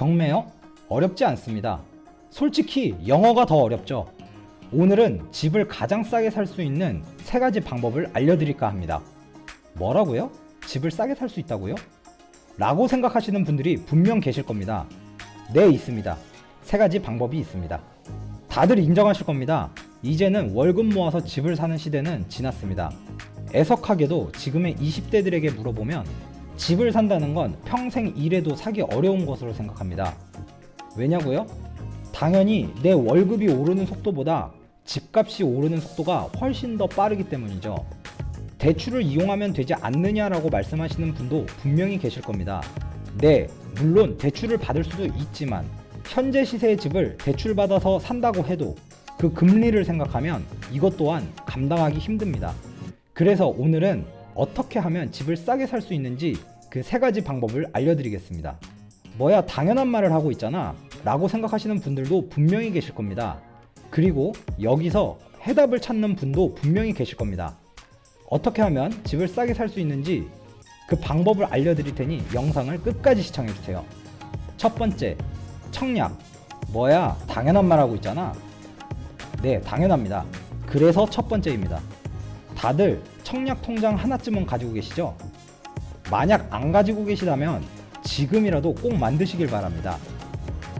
경매요? 어렵지 않습니다. 솔직히 영어가 더 어렵죠. 오늘은 집을 가장 싸게 살 수 있는 3가지 방법을 알려드릴까 합니다. 뭐라고요? 집을 싸게 살 수 있다고요? 라고 생각하시는 분들이 분명 계실 겁니다. 네, 있습니다. 3가지 방법이 있습니다. 다들 인정하실 겁니다. 이제는 월급 모아서 집을 사는 시대는 지났습니다. 애석하게도 지금의 20대들에게 물어보면 집을 산다는 건 평생 일해도 사기 어려운 것으로 생각합니다. 왜냐고요? 당연히 내 월급이 오르는 속도보다 집값이 오르는 속도가 훨씬 더 빠르기 때문이죠. 대출을 이용하면 되지 않느냐라고 말씀하시는 분도 분명히 계실 겁니다. 네, 물론 대출을 받을 수도 있지만 현재 시세의 집을 대출받아서 산다고 해도 그 금리를 생각하면 이것 또한 감당하기 힘듭니다. 그래서 오늘은 어떻게 하면 집을 싸게 살 수 있는지 그 3가지 방법을 알려드리겠습니다. 뭐야, 당연한 말을 하고 있잖아 라고 생각하시는 분들도 분명히 계실 겁니다. 그리고 여기서 해답을 찾는 분도 분명히 계실 겁니다. 어떻게 하면 집을 싸게 살 수 있는지 그 방법을 알려드릴 테니 영상을 끝까지 시청해주세요. 첫 번째, 청약. 뭐야, 당연한 말 하고 있잖아. 네, 당연합니다. 그래서 첫 번째입니다. 다들 청약 통장 하나쯤은 가지고 계시죠? 만약 안 가지고 계시다면 지금이라도 꼭 만드시길 바랍니다.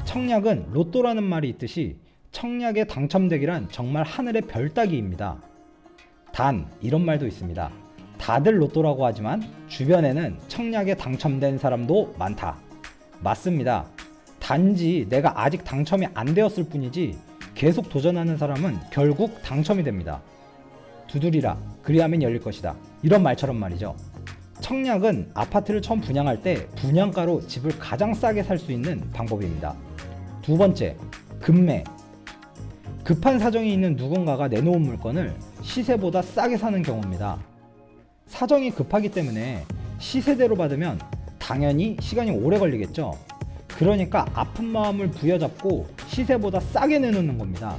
청약은 로또라는 말이 있듯이 청약에 당첨되기란 정말 하늘의 별 따기입니다. 단, 이런 말도 있습니다. 다들 로또라고 하지만 주변에는 청약에 당첨된 사람도 많다. 맞습니다. 단지 내가 아직 당첨이 안 되었을 뿐이지 계속 도전하는 사람은 결국 당첨이 됩니다. 두드리라, 그리하면 열릴 것이다. 이런 말처럼 말이죠. 청약은 아파트를 처음 분양할 때 분양가로 집을 가장 싸게 살 수 있는 방법입니다. 두 번째, 급매. 급한 사정이 있는 누군가가 내놓은 물건을 시세보다 싸게 사는 경우입니다. 사정이 급하기 때문에 시세대로 받으면 당연히 시간이 오래 걸리겠죠. 그러니까 아픈 마음을 부여잡고 시세보다 싸게 내놓는 겁니다.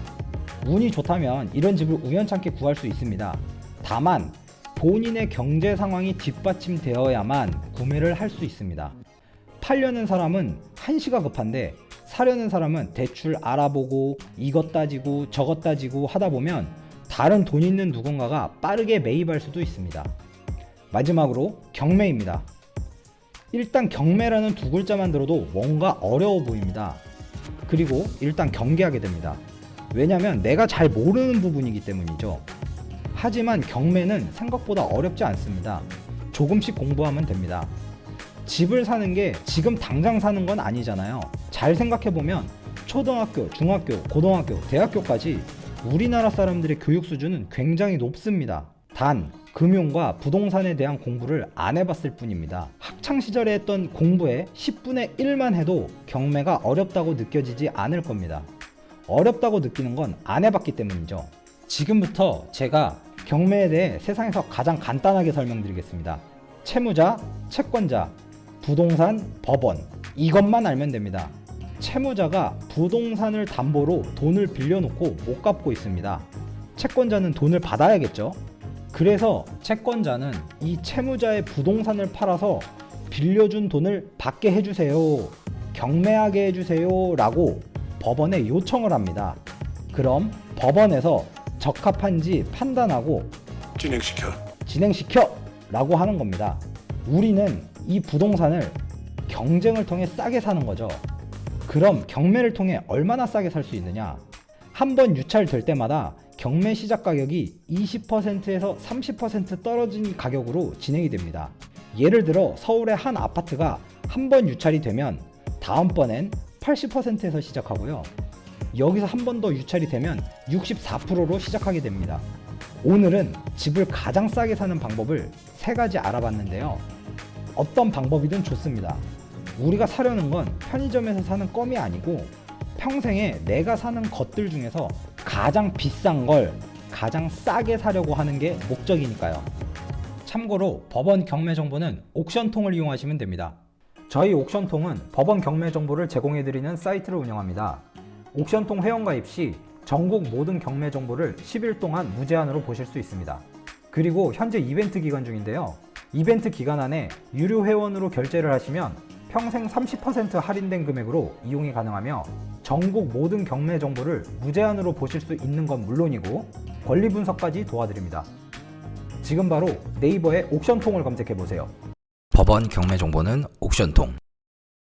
운이 좋다면 이런 집을 우연찮게 구할 수 있습니다. 다만 본인의 경제 상황이 뒷받침되어야만 구매를 할 수 있습니다. 팔려는 사람은 한시가 급한데 사려는 사람은 대출 알아보고 이것 따지고 저것 따지고 하다 보면 다른 돈 있는 누군가가 빠르게 매입할 수도 있습니다. 마지막으로 경매입니다. 일단 경매라는 2글자만 들어도 뭔가 어려워 보입니다. 그리고 일단 경계하게 됩니다. 왜냐면 내가 잘 모르는 부분이기 때문이죠. 하지만 경매는 생각보다 어렵지 않습니다. 조금씩 공부하면 됩니다. 집을 사는 게 지금 당장 사는 건 아니잖아요. 잘 생각해보면 초등학교, 중학교, 고등학교, 대학교까지 우리나라 사람들의 교육 수준은 굉장히 높습니다. 단 금융과 부동산에 대한 공부를 안 해봤을 뿐입니다. 학창시절에 했던 공부의 10분의 1만 해도 경매가 어렵다고 느껴지지 않을 겁니다. 어렵다고 느끼는 건 안 해봤기 때문이죠. 지금부터 제가 경매에 대해 세상에서 가장 간단하게 설명드리겠습니다. 채무자, 채권자, 부동산, 법원, 이것만 알면 됩니다. 채무자가 부동산을 담보로 돈을 빌려놓고 못 갚고 있습니다. 채권자는 돈을 받아야겠죠. 그래서 채권자는 이 채무자의 부동산을 팔아서 빌려준 돈을 받게 해주세요, 경매하게 해주세요 라고 법원에 요청을 합니다. 그럼 법원에서 적합한지 판단하고 진행시켜 라고 하는 겁니다. 우리는 이 부동산을 경쟁을 통해 싸게 사는 거죠. 그럼 경매를 통해 얼마나 싸게 살 수 있느냐? 한 번 유찰될 때마다 경매 시작 가격이 20%에서 30% 떨어진 가격으로 진행이 됩니다. 예를 들어 서울의 한 아파트가 한 번 유찰이 되면 다음번엔 80%에서 시작하고요. 여기서 한 번 더 유찰이 되면 64%로 시작하게 됩니다. 오늘은 집을 가장 싸게 사는 방법을 3가지 알아봤는데요. 어떤 방법이든 좋습니다. 우리가 사려는 건 편의점에서 사는 껌이 아니고 평생에 내가 사는 것들 중에서 가장 비싼 걸 가장 싸게 사려고 하는 게 목적이니까요. 참고로 법원 경매 정보는 옥션통을 이용하시면 됩니다. 저희 옥션통은 법원 경매 정보를 제공해드리는 사이트를 운영합니다. 옥션통 회원가입 시 전국 모든 경매 정보를 10일 동안 무제한으로 보실 수 있습니다. 그리고 현재 이벤트 기간 중인데요. 이벤트 기간 안에 유료 회원으로 결제를 하시면 평생 30% 할인된 금액으로 이용이 가능하며 전국 모든 경매 정보를 무제한으로 보실 수 있는 건 물론이고 권리 분석까지 도와드립니다. 지금 바로 네이버에 옥션통을 검색해보세요. 법원 경매 정보는 옥션통.